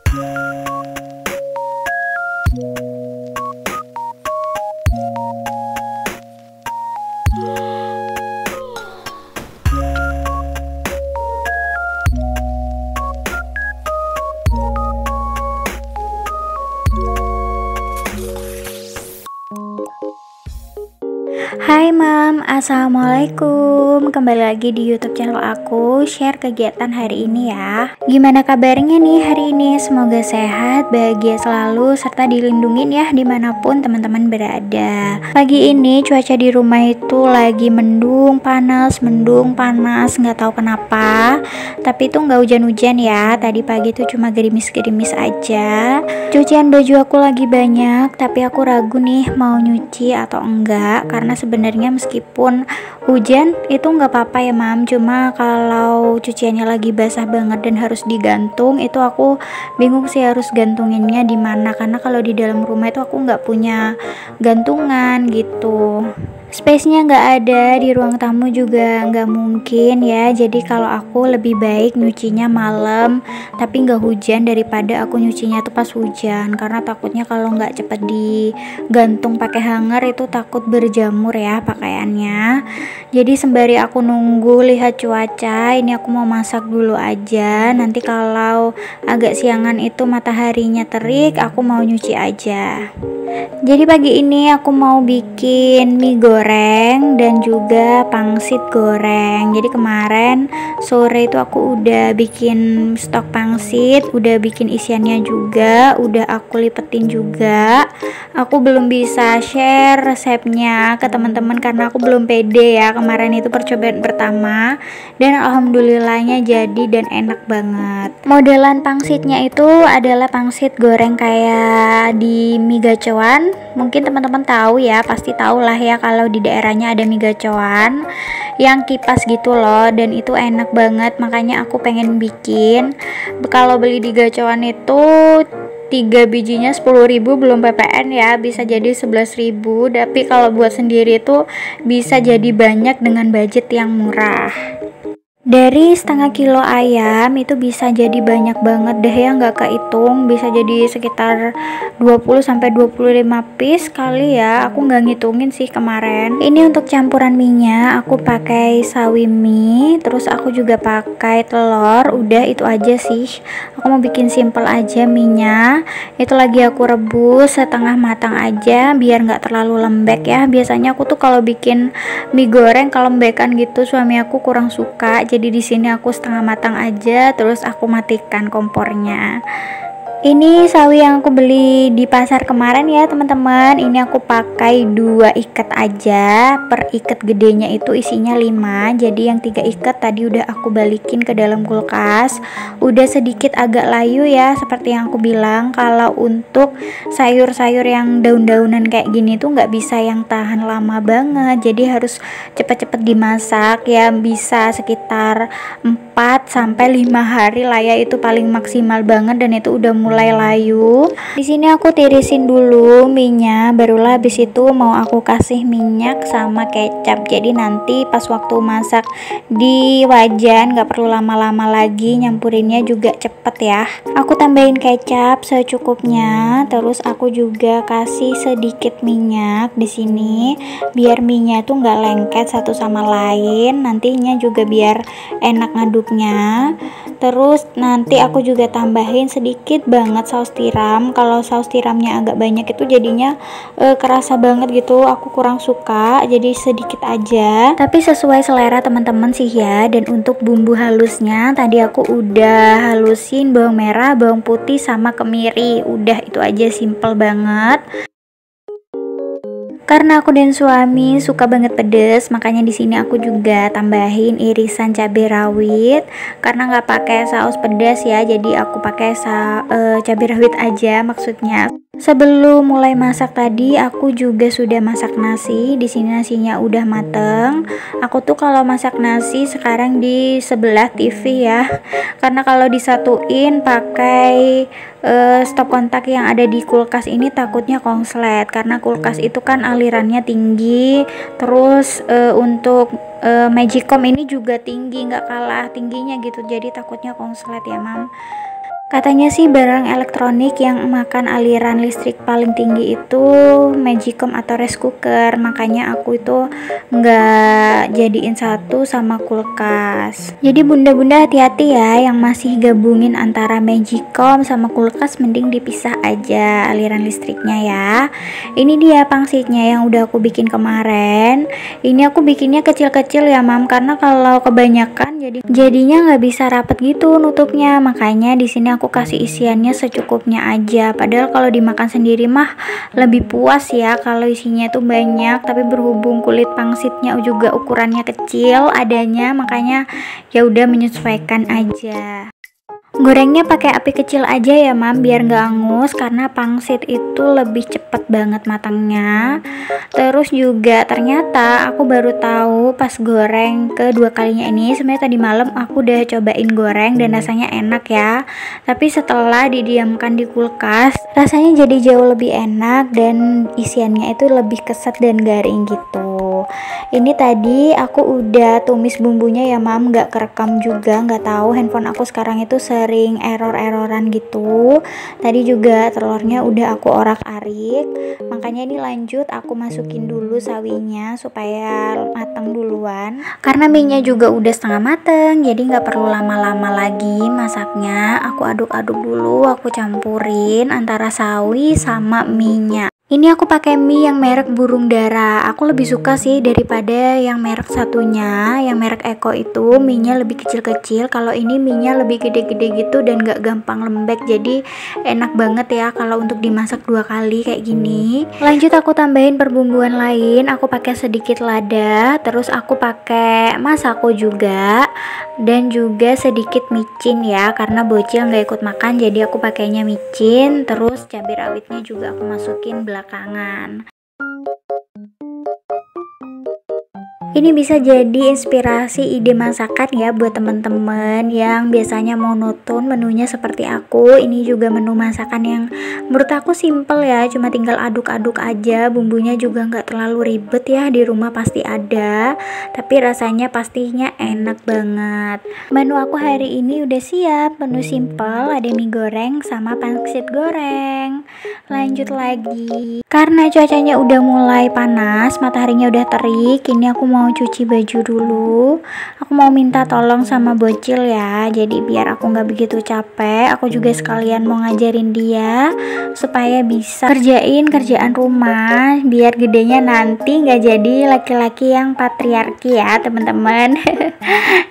Hai Mam, Assalamualaikum. Kembali lagi di YouTube channel aku, share kegiatan hari ini ya. Gimana kabarnya nih hari ini? Semoga sehat, bahagia selalu, serta dilindungin ya dimanapun teman-teman berada. Pagi ini cuaca di rumah itu lagi mendung panas, nggak tahu kenapa. Tapi itu nggak hujan-hujan ya. Tadi pagi itu cuma gerimis-gerimis aja. Cucian baju aku lagi banyak, tapi aku ragu nih mau nyuci atau enggak, karena sebenarnya meskipun hujan itu nggak apa-apa ya Mam, cuma kalau cuciannya lagi basah banget dan harus digantung, itu aku bingung sih harus gantunginnya di mana, karena kalau di dalam rumah itu aku nggak punya gantungan gitu. Space-nya nggak ada, di ruang tamu juga nggak mungkin ya. Jadi kalau aku lebih baik nyucinya malam tapi nggak hujan daripada aku nyucinya tuh pas hujan, karena takutnya kalau nggak cepet digantung pakai hanger itu takut berjamur ya pakaiannya. Jadi sembari aku nunggu lihat cuaca, ini aku mau masak dulu aja. Nanti kalau agak siangan itu mataharinya terik, aku mau nyuci aja. Jadi pagi ini aku mau bikin mie goreng dan juga pangsit goreng. Jadi kemarin sore itu aku udah bikin stok pangsit, udah bikin isiannya juga, udah aku lipetin juga. Aku belum bisa share resepnya ke teman-teman karena aku belum pede ya. Kemarin itu percobaan pertama dan alhamdulillahnya jadi dan enak banget. Modelan pangsitnya itu adalah pangsit goreng kayak di mie gacoan. Mungkin teman-teman tahu ya, pasti tahu lah ya kalau di daerahnya ada mie gacoan yang kipas gitu loh, dan itu enak banget, makanya aku pengen bikin. Kalau beli di gacoan itu 3 bijinya 10.000 belum PPN ya, bisa jadi 11.000. Tapi kalau buat sendiri itu bisa jadi banyak dengan budget yang murah. Dari setengah kilo ayam itu bisa jadi banyak banget deh ya, nggak kehitung, bisa jadi sekitar 20-25 piece kali ya, aku nggak ngitungin sih kemarin. Ini untuk campuran minyak aku pakai sawi mie, terus aku juga pakai telur, udah itu aja sih. Aku mau bikin simple aja minyak, itu lagi aku rebus setengah matang aja biar nggak terlalu lembek ya. Biasanya aku tuh kalau bikin mie goreng kelembekan gitu suami aku kurang suka, jadi di sini aku setengah matang aja, terus aku matikan kompornya. Ini sawi yang aku beli di pasar kemarin ya teman-teman. Ini aku pakai 2 ikat aja. Per ikat gedenya itu isinya 5. Jadi yang 3 ikat tadi udah aku balikin ke dalam kulkas. Udah sedikit agak layu ya, seperti yang aku bilang. Kalau untuk sayur-sayur yang daun-daunan kayak gini tuh nggak bisa yang tahan lama banget. Jadi harus cepet-cepet dimasak ya, bisa sekitar 4-5 hari lah ya, itu paling maksimal banget, dan itu udah mulai layu. Di sini aku tirisin dulu minyak, barulah habis itu mau aku kasih minyak sama kecap. Jadi nanti pas waktu masak di wajan nggak perlu lama-lama lagi, nyampurinnya juga cepet ya. Aku tambahin kecap secukupnya, terus aku juga kasih sedikit minyak di sini biar minyak tuh nggak lengket satu sama lain, nantinya juga biar enak ngaduknya. Terus nanti aku juga tambahin sedikit banget saus tiram. Kalau saus tiramnya agak banyak itu jadinya kerasa banget gitu, aku kurang suka, jadi sedikit aja, tapi sesuai selera teman-teman sih ya. Dan untuk bumbu halusnya tadi aku udah halusin bawang merah, bawang putih sama kemiri, udah itu aja, simple banget. Karena aku dan suami suka banget pedes, makanya di sini aku juga tambahin irisan cabai rawit. Karena nggak pakai saus pedas ya, jadi aku pakai cabai rawit aja maksudnya. Sebelum mulai masak tadi aku juga sudah masak nasi. Di sini nasinya udah mateng. Aku tuh kalau masak nasi sekarang di sebelah TV ya. Karena kalau disatuin pakai stop kontak yang ada di kulkas ini takutnya konslet, karena kulkas itu kan alirannya tinggi. Terus untuk Magicom ini juga tinggi, nggak kalah tingginya gitu, jadi takutnya konslet ya Mam. Katanya sih barang elektronik yang makan aliran listrik paling tinggi itu Magicom atau rice cooker, makanya aku itu nggak jadiin satu sama kulkas. Jadi bunda-bunda hati-hati ya, yang masih gabungin antara Magicom sama kulkas mending dipisah aja aliran listriknya ya. Ini dia pangsitnya yang udah aku bikin kemarin. Ini aku bikinnya kecil-kecil ya mam, karena kalau kebanyakan jadinya nggak bisa rapet gitu nutupnya, makanya di sini aku kasih isiannya secukupnya aja. Padahal kalau dimakan sendiri mah lebih puas ya kalau isinya itu banyak, tapi berhubung kulit pangsitnya juga ukurannya kecil adanya, makanya ya udah menyesuaikan aja. Gorengnya pakai api kecil aja ya mam, biar nggak angus, karena pangsit itu lebih cepet banget matangnya. Terus juga ternyata aku baru tahu pas goreng kedua kalinya ini, sebenarnya tadi malam aku udah cobain goreng dan rasanya enak ya, tapi setelah didiamkan di kulkas rasanya jadi jauh lebih enak dan isiannya itu lebih keset dan garing gitu. Ini tadi aku udah tumis bumbunya ya mam, nggak kerekam juga, nggak tahu handphone aku sekarang itu sering error-erroran gitu. Tadi juga telurnya udah aku orak-arik, makanya ini lanjut aku masukin dulu sawinya supaya mateng duluan, karena mie-nya juga udah setengah mateng, jadi nggak perlu lama-lama lagi masaknya. Aku aduk-aduk dulu, aku campurin antara sawi sama mie-nya. Ini aku pakai mie yang merek Burung Dara. Aku lebih suka sih daripada yang merek satunya, yang merek Eko itu mie-nya lebih kecil-kecil. Kalau ini mie-nya lebih gede-gede gitu dan gak gampang lembek, jadi enak banget ya kalau untuk dimasak 2 kali kayak gini. Lanjut aku tambahin perbumbuan lain. Aku pakai sedikit lada, terus aku pakai masako juga, dan juga sedikit micin ya, karena bocil nggak ikut makan jadi aku pakainya micin. Terus cabai rawitnya juga aku masukin belakangan. Ini bisa jadi inspirasi ide masakan ya buat teman-teman yang biasanya monoton menunya seperti aku. Ini juga menu masakan yang menurut aku simple ya, cuma tinggal aduk-aduk aja. Bumbunya juga nggak terlalu ribet ya, di rumah pasti ada, tapi rasanya pastinya enak banget. Menu aku hari ini udah siap, menu simple, ada mie goreng sama pangsit goreng. Lanjut lagi, karena cuacanya udah mulai panas, mataharinya udah terik, ini aku mau cuci baju dulu. Aku mau minta tolong sama bocil ya, jadi biar aku nggak begitu capek, aku juga sekalian mau ngajarin dia supaya bisa kerjain kerjaan rumah, biar gedenya nanti nggak jadi laki-laki yang patriarki ya teman-teman.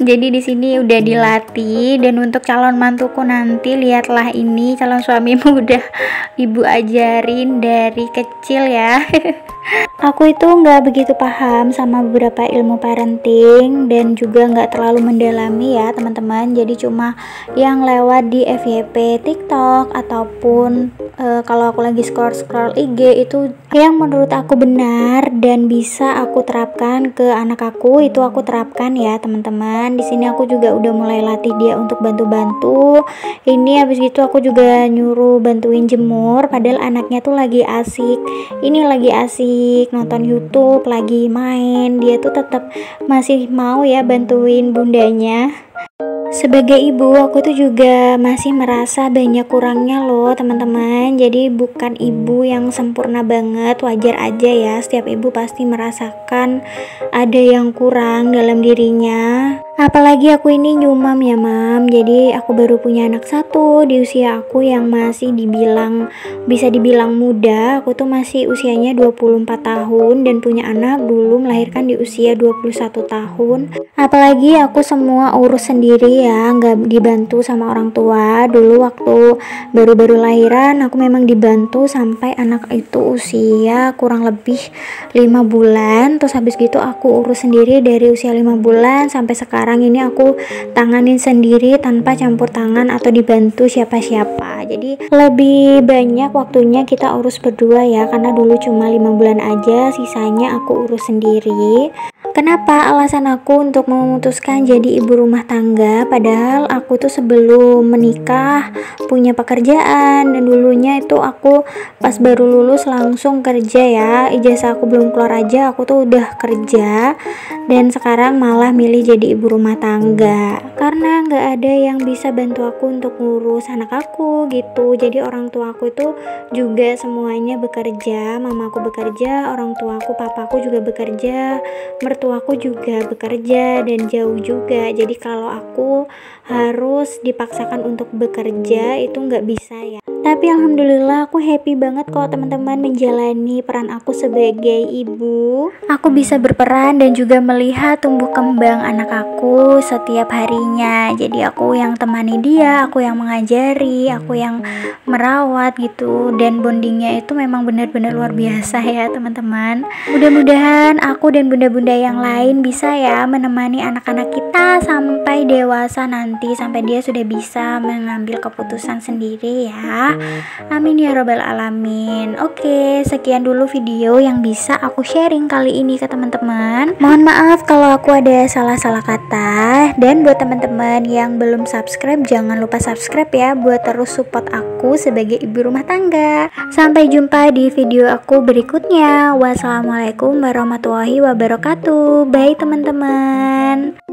Jadi di sini udah dilatih, dan untuk calon mantuku nanti lihatlah, ini calon suamimu udah ibu ajarin dari kecil ya. Aku itu nggak begitu paham sama beberapa ilmu parenting dan juga nggak terlalu mendalami ya teman-teman, jadi cuma yang lewat di FYP TikTok ataupun kalau aku lagi scroll IG itu yang menurut aku benar dan bisa aku terapkan ke anak aku, itu aku terapkan ya teman-teman. Di sini aku juga udah mulai latih dia untuk bantu-bantu. Ini habis gitu aku juga nyuruh bantuin jemur, padahal anaknya tuh lagi asik. Ini lagi asik nonton YouTube, lagi main, dia tuh tetap masih mau ya bantuin bundanya. Sebagai ibu, aku tuh juga masih merasa banyak kurangnya loh teman-teman. Jadi bukan ibu yang sempurna banget, wajar aja ya, setiap ibu pasti merasakan ada yang kurang dalam dirinya. Apalagi aku ini nyumam ya mam, jadi aku baru punya anak satu di usia aku yang masih bisa dibilang muda. Aku tuh masih usianya 24 tahun dan punya anak dulu melahirkan di usia 21 tahun. Apalagi aku semua urus sendiri ya, nggak dibantu sama orang tua. Dulu waktu baru-baru lahiran aku memang dibantu sampai anak itu usia kurang lebih 5 bulan. Terus habis gitu aku urus sendiri dari usia 5 bulan sampai sekarang ini aku tanganin sendiri tanpa campur tangan atau dibantu siapa-siapa. Jadi lebih banyak waktunya kita urus berdua ya, karena dulu cuma 5 bulan aja, sisanya aku urus sendiri. Kenapa alasan aku untuk memutuskan jadi ibu rumah tangga? Padahal aku tuh sebelum menikah punya pekerjaan, dan dulunya itu aku pas baru lulus langsung kerja ya. Ijazah aku belum keluar aja aku tuh udah kerja, dan sekarang malah milih jadi ibu rumah tangga karena nggak ada yang bisa bantu aku untuk ngurus anak aku gitu. Jadi orang tua aku itu juga semuanya bekerja, mamaku bekerja, orang tuaku, papaku juga bekerja, mertuaku juga bekerja dan jauh juga. Jadi kalau aku harus dipaksakan untuk bekerja itu nggak bisa ya. Tapi alhamdulillah aku happy banget kok teman-teman menjalani peran aku sebagai ibu. Aku bisa berperan dan juga melihat tumbuh kembang anak aku setiap harinya. Jadi aku yang temani dia, aku yang mengajari, aku yang merawat gitu. Dan bondingnya itu memang benar-benar luar biasa ya teman-teman. Mudah-mudahan aku dan bunda-bunda yang lain bisa ya menemani anak-anak kita sampai dewasa nanti, sampai dia sudah bisa mengambil keputusan sendiri ya. Amin ya robbal alamin. Oke, sekian dulu video yang bisa aku sharing kali ini ke teman-teman. Mohon maaf kalau aku ada salah-salah kata. Dan buat teman-teman yang belum subscribe, jangan lupa subscribe ya, buat terus support aku sebagai ibu rumah tangga. Sampai jumpa di video aku berikutnya. Wassalamualaikum warahmatullahi wabarakatuh. Bye teman-teman.